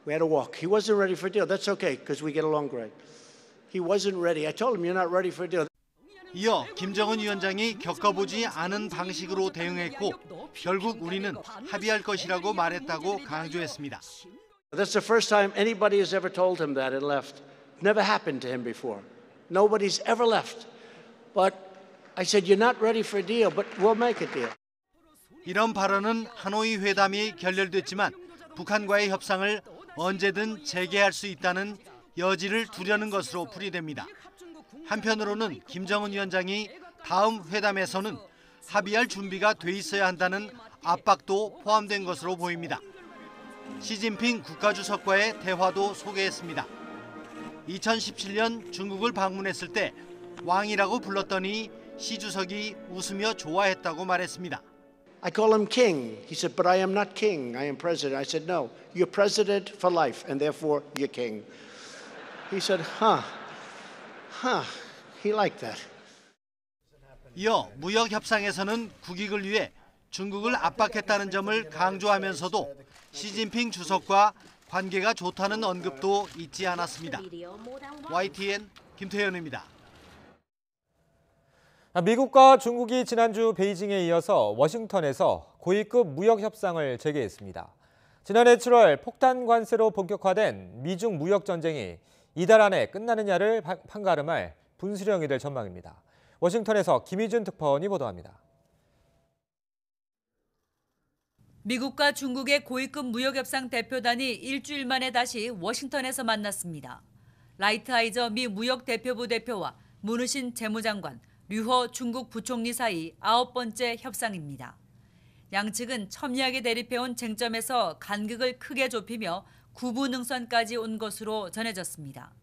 we had a walk. He wasn't ready for a deal. That's okay because we get along great. He wasn't ready. I told him you're not ready for a deal. 이어 김정은 위원장이 겪어보지 않은 방식으로 대응했고 결국 우리는 합의할 것이라고 말했다고 강조했습니다. That's the first time anybody has ever told him that and left. Never happened to him before. Nobody's ever left. But I said you're not ready for a deal, but we'll make a deal. 이런 발언은 하노이 회담이 결렬됐지만 북한과의 협상을 언제든 재개할 수 있다는 여지를 두려는 것으로 풀이됩니다. 한편으로는 김정은 위원장이 다음 회담에서는 합의할 준비가 돼 있어야 한다는 압박도 포함된 것으로 보입니다. 시진핑 국가주석과의 대화도 소개했습니다. 2017년 중국을 방문했을 때 왕이라고 불렀더니 시 주석이 웃으며 좋아했다고 말했습니다. I call him king. He said, but I am not king. I am president. I said, no, you're president for life and therefore you're king. He said, he liked that. 이어 무역 협상에서는 국익을 위해 중국을 압박했다는 점을 강조하면서도 시진핑 주석과 관계가 좋다는 언급도 잊지 않았습니다. YTN 김태현입니다. 미국과 중국이 지난주 베이징에 이어서 워싱턴에서 고위급 무역 협상을 재개했습니다. 지난해 7월 폭탄 관세로 본격화된 미중 무역 전쟁이 이달 안에 끝나느냐를 판가름할 분수령이 될 전망입니다. 워싱턴에서 김희준 특파원이 보도합니다. 미국과 중국의 고위급 무역협상 대표단이 일주일 만에 다시 워싱턴에서 만났습니다. 라이트하이저 미 무역대표부 대표와 문우신 재무장관, 류허 중국 부총리 사이 9번째 협상입니다. 양측은 첨예하게 대립해온 쟁점에서 간극을 크게 좁히며 구분응선까지 온 것으로 전해졌습니다.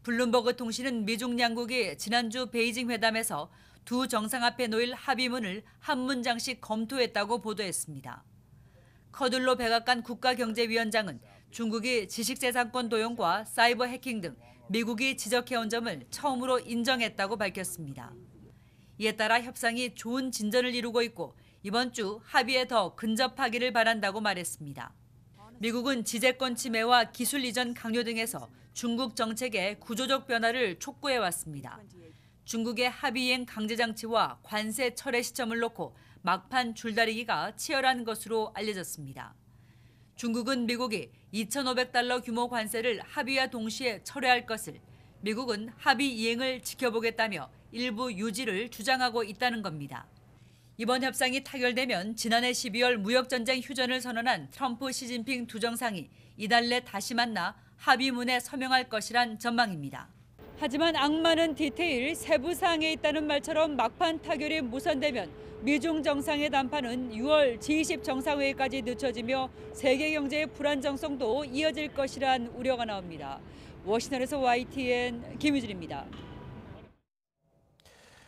블룸버그 통신은 미중 양국이 지난주 베이징 회담에서 두 정상 앞에 놓일 합의문을 한 문장씩 검토했다고 보도했습니다. 커둘로 백악관 국가경제위원장은 중국이 지식재산권 도용과 사이버 해킹 등 미국이 지적해온 점을 처음으로 인정했다고 밝혔습니다. 이에 따라 협상이 좋은 진전을 이루고 있고 이번 주 합의에 더 근접하기를 바란다고 말했습니다. 미국은 지재권 침해와 기술 이전 강요 등에서 중국 정책의 구조적 변화를 촉구해왔습니다. 중국의 합의 이행 강제 장치와 관세 철회 시점을 놓고 막판 줄다리기가 치열한 것으로 알려졌습니다. 중국은 미국이 2,500달러 규모 관세를 합의와 동시에 철회할 것을, 미국은 합의 이행을 지켜보겠다며 일부 유지를 주장하고 있다는 겁니다. 이번 협상이 타결되면 지난해 12월 무역전쟁 휴전을 선언한 트럼프 시진핑 두 정상이 이달 내 다시 만나 합의문에 서명할 것이란 전망입니다. 하지만 악마는 디테일, 세부 사항에 있다는 말처럼 막판 타결이 무산되면 미중 정상의 담판은 6월 G20 정상회의까지 늦춰지며 세계 경제의 불안정성도 이어질 것이란 우려가 나옵니다. 워싱턴에서 YTN 김유진입니다.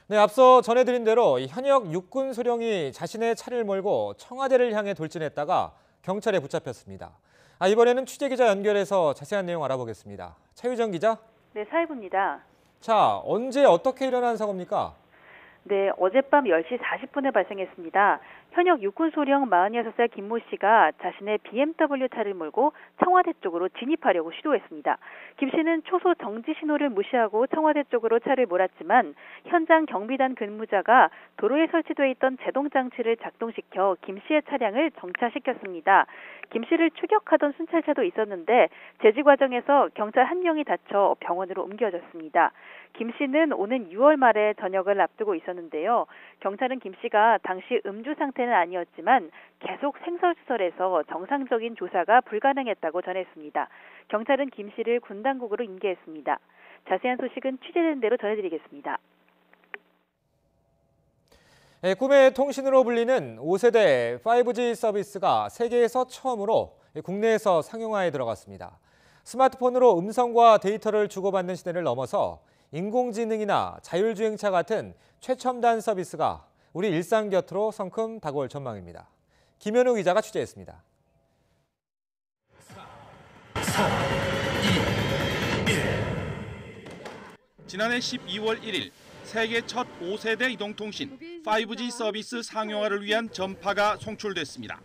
네, 앞서 전해드린 대로 현역 육군 소령이 자신의 차를 몰고 청와대를 향해 돌진했다가 경찰에 붙잡혔습니다. 이번에는 취재기자 연결해서 자세한 내용 알아보겠습니다. 차유정 기자. 네, 사회부입니다. 자, 언제 어떻게 일어난 사고입니까? 네, 어젯밤 10시 40분에 발생했습니다. 현역 육군소령 46살 김모 씨가 자신의 BMW 차를 몰고 청와대 쪽으로 진입하려고 시도했습니다. 김 씨는 초소 정지 신호를 무시하고 청와대 쪽으로 차를 몰았지만 현장 경비단 근무자가 도로에 설치돼 있던 제동장치를 작동시켜 김 씨의 차량을 정차시켰습니다. 김 씨를 추격하던 순찰차도 있었는데 제지 과정에서 경찰 한 명이 다쳐 병원으로 옮겨졌습니다. 김 씨는 오는 6월 말에 전역을 앞두고 있었는데요. 경찰은 김 씨가 당시 음주 상태는 아니었지만 계속 생설수설해서 정상적인 조사가 불가능했다고 전했습니다. 경찰은 김 씨를 군 당국으로 임기했습니다. 자세한 소식은 취재된 대로 전해드리겠습니다. 네, 꿈의 통신으로 불리는 5세대 5G 서비스가 세계에서 처음으로 국내에서 상용화에 들어갔습니다. 스마트폰으로 음성과 데이터를 주고받는 시대를 넘어서 인공지능이나 자율주행차 같은 최첨단 서비스가 우리 일상 곁으로 성큼 다가올 전망입니다. 김현우 기자가 취재했습니다. 4, 2, 1. 지난해 12월 1일 세계 첫 5세대 이동통신 5G 서비스 상용화를 위한 전파가 송출됐습니다.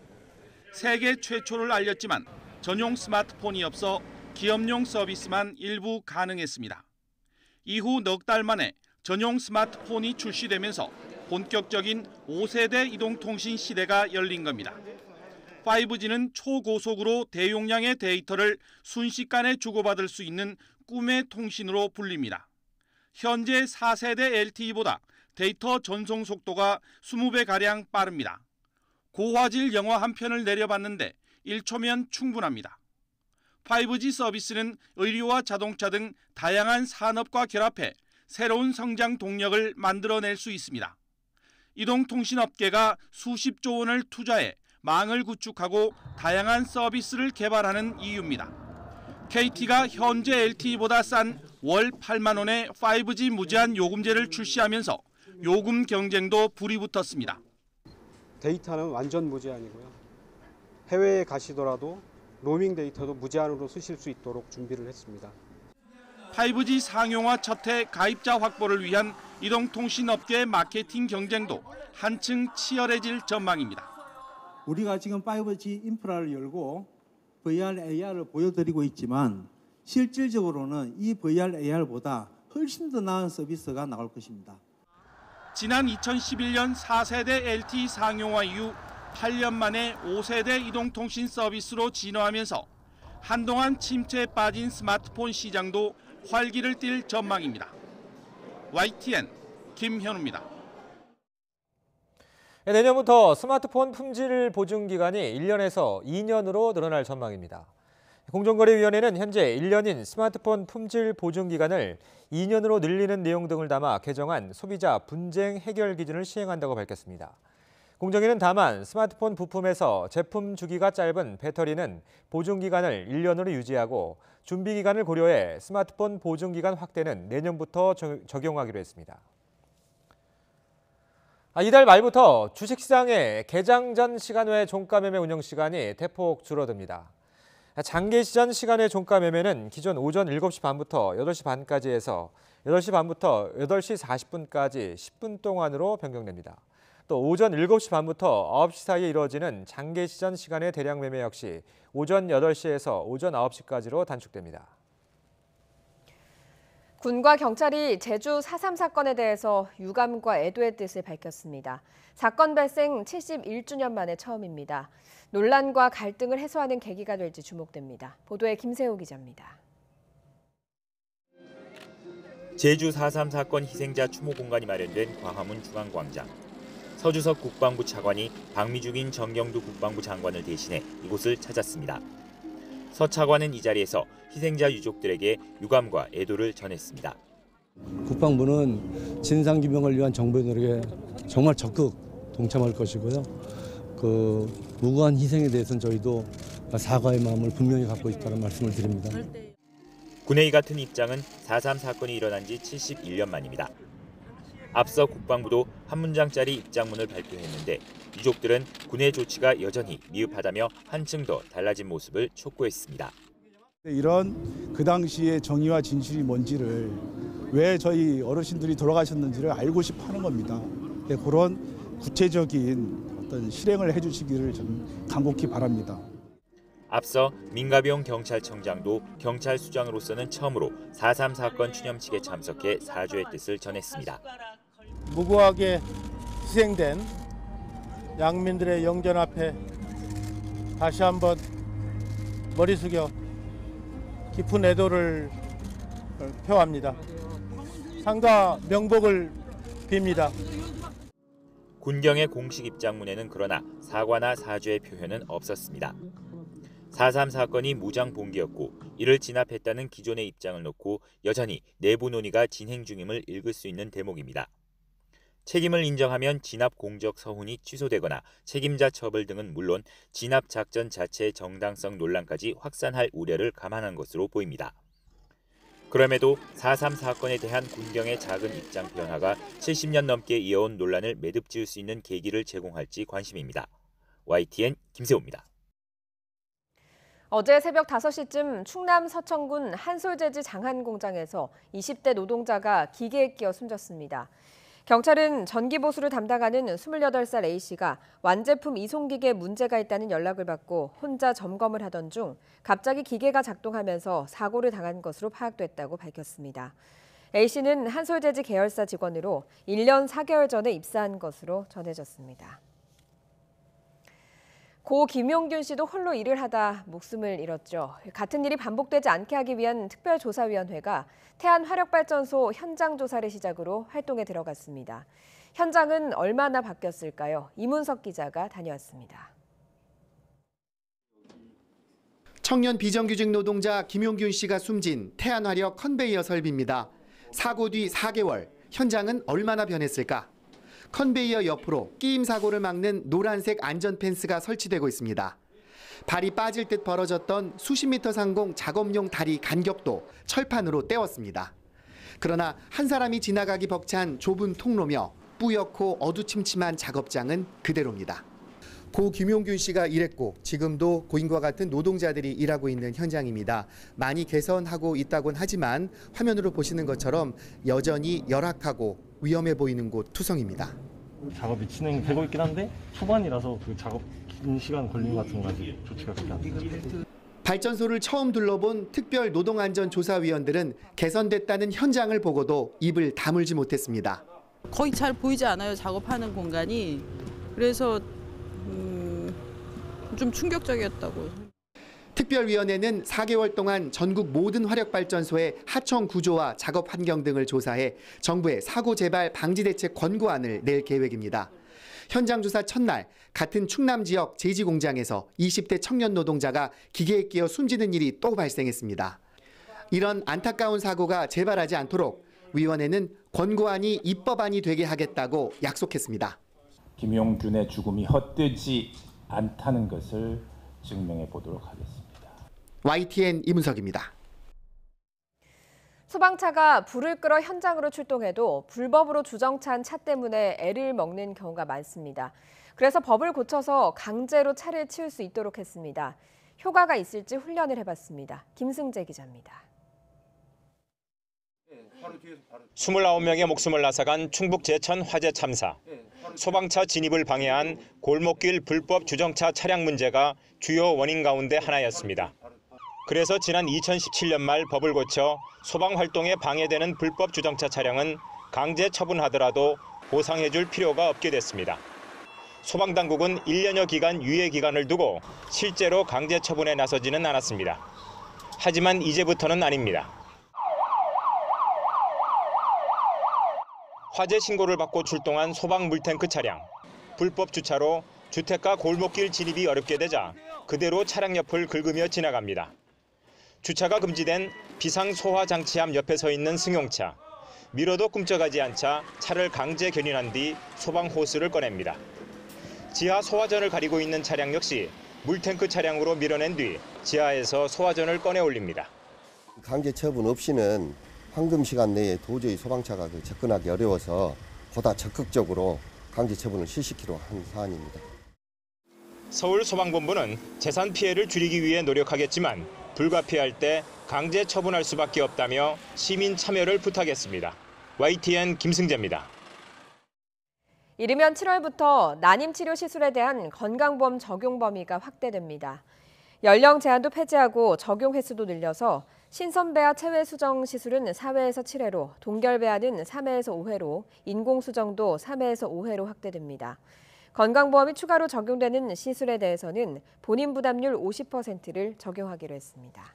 세계 최초를 알렸지만 전용 스마트폰이 없어 기업용 서비스만 일부 가능했습니다. 이후 넉 달 만에 전용 스마트폰이 출시되면서 본격적인 5세대 이동통신 시대가 열린 겁니다. 5G는 초고속으로 대용량의 데이터를 순식간에 주고받을 수 있는 꿈의 통신으로 불립니다. 현재 4세대 LTE보다 데이터 전송 속도가 20배가량 빠릅니다. 고화질 영화 한 편을 내려봤는데 1초면 충분합니다. 5G 서비스는 의료와 자동차 등 다양한 산업과 결합해 새로운 성장 동력을 만들어낼 수 있습니다. 이동통신업계가 수십조 원을 투자해 망을 구축하고 다양한 서비스를 개발하는 이유입니다. KT가 현재 LTE보다 싼 월 8만 원의 5G 무제한 요금제를 출시하면서 요금 경쟁도 불이 붙었습니다. 데이터는 완전 무제한이고요. 해외에 가시더라도 로밍 데이터도 무제한으로 쓰실 수 있도록 준비를 했습니다. 5G 상용화 첫해 가입자 확보를 위한 이동통신업계의 마케팅 경쟁도 한층 치열해질 전망입니다. 우리가 지금 5G 인프라를 열고 VR, AR을 보여드리고 있지만 실질적으로는 이 VR, AR보다 훨씬 더 나은 서비스가 나올 것입니다. 지난 2011년 4세대 LTE 상용화 이후 8년 만에 5세대 이동통신 서비스로 진화하면서 한동안 침체에 빠진 스마트폰 시장도 활기를 띨 전망입니다. YTN 김현우입니다. 내년부터 스마트폰 품질 보증 기간이 1년에서 2년으로 늘어날 전망입니다. 공정거래위원회는 현재 1년인 스마트폰 품질 보증 기간을 2년으로 늘리는 내용 등을 담아 개정한 소비자 분쟁 해결 기준을 시행한다고 밝혔습니다. 공정위는 다만 스마트폰 부품에서 제품 주기가 짧은 배터리는 보증 기간을 1년으로 유지하고 준비 기간을 고려해 스마트폰 보증 기간 확대는 내년부터 적용하기로 했습니다. 이달 말부터 주식시장의 개장 전 시간외 종가 매매 운영 시간이 대폭 줄어듭니다. 장개시 전 시간외 종가 매매는 기존 오전 7시 반부터 8시 반까지 해서 8시 반부터 8시 40분까지 10분 동안으로 변경됩니다. 또 오전 7시 반부터 9시 사이에 이루어지는 장개시 전 시간의 대량 매매 역시 오전 8시에서 오전 9시까지로 단축됩니다. 군과 경찰이 제주 4.3 사건에 대해서 유감과 애도의 뜻을 밝혔습니다. 사건 발생 71주년 만에 처음입니다. 논란과 갈등을 해소하는 계기가 될지 주목됩니다. 보도에 김세호 기자입니다. 제주 4.3 사건 희생자 추모 공간이 마련된 광화문 중앙광장. 서주석 국방부 차관이 방미중인 정경두 국방부 장관을 대신해 이곳을 찾았습니다. 서 차관은 이 자리에서 희생자 유족들에게 유감과 애도를 전했습니다. 국방부는 진상규명을 위한 정부의 노력에 정말 적극 동참할 것이고요. 무고한 희생에 대해서는 저희도 사과의 마음을 분명히 갖고 있다는 말씀을 드립니다. 군의 이 같은 입장은 4.3 사건이 일어난 지 71년 만입니다. 앞서 국방부도 한 문장짜리 입장문을 발표했는데 유족들은 군의 조치가 여전히 미흡하다며 한층 더 달라진 모습을 촉구했습니다. 이런 그 당시의 정의와 진실이 뭔지를 왜 저희 어르신들이 돌아가셨는지를 알고 싶어하는 겁니다. 그런 구체적인 어떤 실행을 해주시기를 저는 간곡히 바랍니다. 앞서 민가병 경찰청장도 경찰 수장으로서는 처음으로 4.3 사건 추념식에 참석해 사죄의 뜻을 전했습니다. 무고하게 희생된 양민들의 영전 앞에 다시 한번 머리 숙여 깊은 애도를 표합니다. 상가 명복을 빕니다. 군경의 공식 입장문에는 그러나 사과나 사죄의 표현은 없었습니다. 4.3 사건이 무장 봉기였고 이를 진압했다는 기존의 입장을 놓고 여전히 내부 논의가 진행 중임을 읽을 수 있는 대목입니다. 책임을 인정하면 진압 공적 서훈이 취소되거나 책임자 처벌 등은 물론 진압 작전 자체의 정당성 논란까지 확산할 우려를 감안한 것으로 보입니다. 그럼에도 4.3 사건에 대한 군경의 작은 입장 변화가 70년 넘게 이어온 논란을 매듭 지을 수 있는 계기를 제공할지 관심입니다. YTN 김세호입니다. 어제 새벽 5시쯤 충남 서천군 한솔재지 장한공장에서 20대 노동자가 기계에 끼어 숨졌습니다. 경찰은 전기보수를 담당하는 28살 A씨가 완제품 이송기계에 문제가 있다는 연락을 받고 혼자 점검을 하던 중 갑자기 기계가 작동하면서 사고를 당한 것으로 파악됐다고 밝혔습니다. A씨는 한솔재지 계열사 직원으로 1년 4개월 전에 입사한 것으로 전해졌습니다. 고 김용균 씨도 홀로 일을 하다 목숨을 잃었죠. 같은 일이 반복되지 않게 하기 위한 특별조사위원회가 태안화력발전소 현장 조사를 시작으로 활동에 들어갔습니다. 현장은 얼마나 바뀌었을까요? 이문석 기자가 다녀왔습니다. 청년 비정규직 노동자 김용균 씨가 숨진 태안화력 컨베이어 설비입니다. 사고 뒤 4개월, 현장은 얼마나 변했을까? 컨베이어 옆으로 끼임 사고를 막는 노란색 안전 펜스가 설치되고 있습니다. 발이 빠질 듯 벌어졌던 수십 미터 상공 작업용 다리 간격도 철판으로 떼웠습니다. 그러나 한 사람이 지나가기 벅찬 좁은 통로며 뿌옇고 어두침침한 작업장은 그대로입니다. 고 김용균 씨가 일했고 지금도 고인과 같은 노동자들이 일하고 있는 현장입니다. 많이 개선하고 있다곤 하지만 화면으로 보시는 것처럼 여전히 열악하고 위험해 보이는 곳 투성입니다. 작업이 진행되고 있긴 한데 초반이라서 그 작업 긴 시간 걸린 것 같은 거 아직 조치가 그렇게 안 되죠. 발전소를 처음 둘러본 특별 노동안전조사위원들은 개선됐다는 현장을 보고도 입을 다물지 못했습니다. 거의 잘 보이지 않아요, 작업하는 공간이. 그래서 좀 충격적이었다고. 특별위원회는 4개월 동안 전국 모든 화력발전소의 하청 구조와 작업 환경 등을 조사해 정부에 사고 재발 방지 대책 권고안을 낼 계획입니다. 현장 조사 첫날 같은 충남 지역 제지 공장에서 20대 청년 노동자가 기계에 끼어 숨지는 일이 또 발생했습니다. 이런 안타까운 사고가 재발하지 않도록 위원회는 권고안이 입법안이 되게 하겠다고 약속했습니다. 김용균의 죽음이 헛되지 않다는 것을 증명해 보도록 하겠습니다. YTN 이문석입니다. 소방차가 불을 끌어 현장으로 출동해도 불법으로 주정차한 차 때문에 애를 먹는 경우가 많습니다. 그래서 법을 고쳐서 강제로 차를 치울 수 있도록 했습니다. 효과가 있을지 훈련을 해봤습니다. 김승재 기자입니다. 29명의 목숨을 앗아간 충북 제천 화재 참사. 소방차 진입을 방해한 골목길 불법 주정차 차량 문제가 주요 원인 가운데 하나였습니다. 그래서 지난 2017년 말 법을 고쳐 소방 활동에 방해되는 불법 주정차 차량은 강제 처분하더라도 보상해줄 필요가 없게 됐습니다. 소방당국은 1년여 기간 유예 기간을 두고 실제로 강제 처분에 나서지는 않았습니다. 하지만 이제부터는 아닙니다. 화재 신고를 받고 출동한 소방 물탱크 차량. 불법 주차로 주택가 골목길 진입이 어렵게 되자 그대로 차량 옆을 긁으며 지나갑니다. 주차가 금지된 비상소화장치함 옆에 서 있는 승용차. 밀어도 꿈쩍하지 않자 차를 강제 견인한 뒤 소방 호스를 꺼냅니다. 지하 소화전을 가리고 있는 차량 역시 물탱크 차량으로 밀어낸 뒤 지하에서 소화전을 꺼내 올립니다. 강제 처분 없이는 황금 시간 내에 도저히 소방차가 접근하기 어려워서 보다 적극적으로 강제 처분을 실시키로 한 사안입니다. 서울소방본부는 재산 피해를 줄이기 위해 노력하겠지만 불가피할 때 강제 처분할 수밖에 없다며 시민 참여를 부탁했습니다. YTN 김승재입니다. 이르면 7월부터 난임치료 시술에 대한 건강보험 적용 범위가 확대됩니다. 연령 제한도 폐지하고 적용 횟수도 늘려서 신선배아 체외 수정 시술은 4회에서 7회로, 동결배아는 3회에서 5회로, 인공수정도 3회에서 5회로 확대됩니다. 건강보험이 추가로 적용되는 시술에 대해서는 본인 부담률 50%를 적용하기로 했습니다.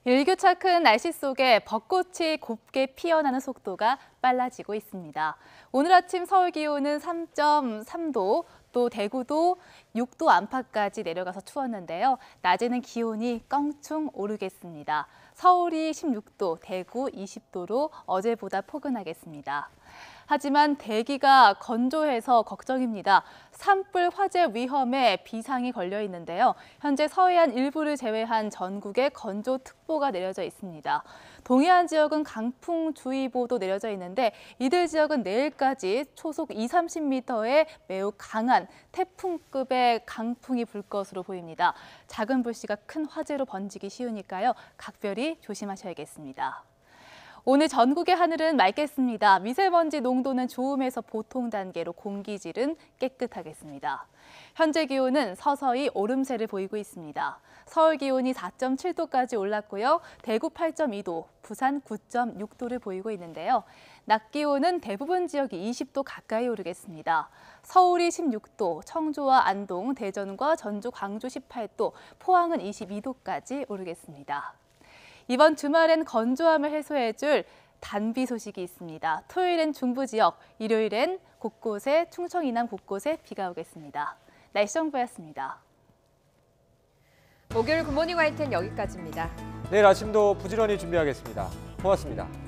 일교차 큰 날씨 속에 벚꽃이 곱게 피어나는 속도가 빨라지고 있습니다. 오늘 아침 서울 기온은 3.3도, 또 대구도 6도 안팎까지 내려가서 추웠는데요. 낮에는 기온이 껑충 오르겠습니다. 서울이 16도, 대구 20도로 어제보다 포근하겠습니다. 하지만 대기가 건조해서 걱정입니다. 산불 화재 위험에 비상이 걸려 있는데요. 현재 서해안 일부를 제외한 전국에 건조특보가 내려져 있습니다. 동해안 지역은 강풍주의보도 내려져 있는데 이들 지역은 내일까지 초속 20-30m의 매우 강한 태풍급의 강풍이 불 것으로 보입니다. 작은 불씨가 큰 화재로 번지기 쉬우니까요. 각별히 조심하셔야겠습니다. 오늘 전국의 하늘은 맑겠습니다. 미세먼지 농도는 좋음에서 보통 단계로 공기질은 깨끗하겠습니다. 현재 기온은 서서히 오름세를 보이고 있습니다. 서울 기온이 4.7도까지 올랐고요. 대구 8.2도, 부산 9.6도를 보이고 있는데요. 낮 기온은 대부분 지역이 20도 가까이 오르겠습니다. 서울이 16도, 청주와 안동, 대전과 전주, 광주 18도, 포항은 22도까지 오르겠습니다. 이번 주말엔 건조함을 해소해줄 단비 소식이 있습니다. 토요일엔 중부 지역, 일요일엔 곳곳에 충청 이남 곳곳에 비가 오겠습니다. 날씨 정보였습니다. 목요일 굿모닝 YTN 여기까지입니다. 내일 아침도 부지런히 준비하겠습니다. 고맙습니다.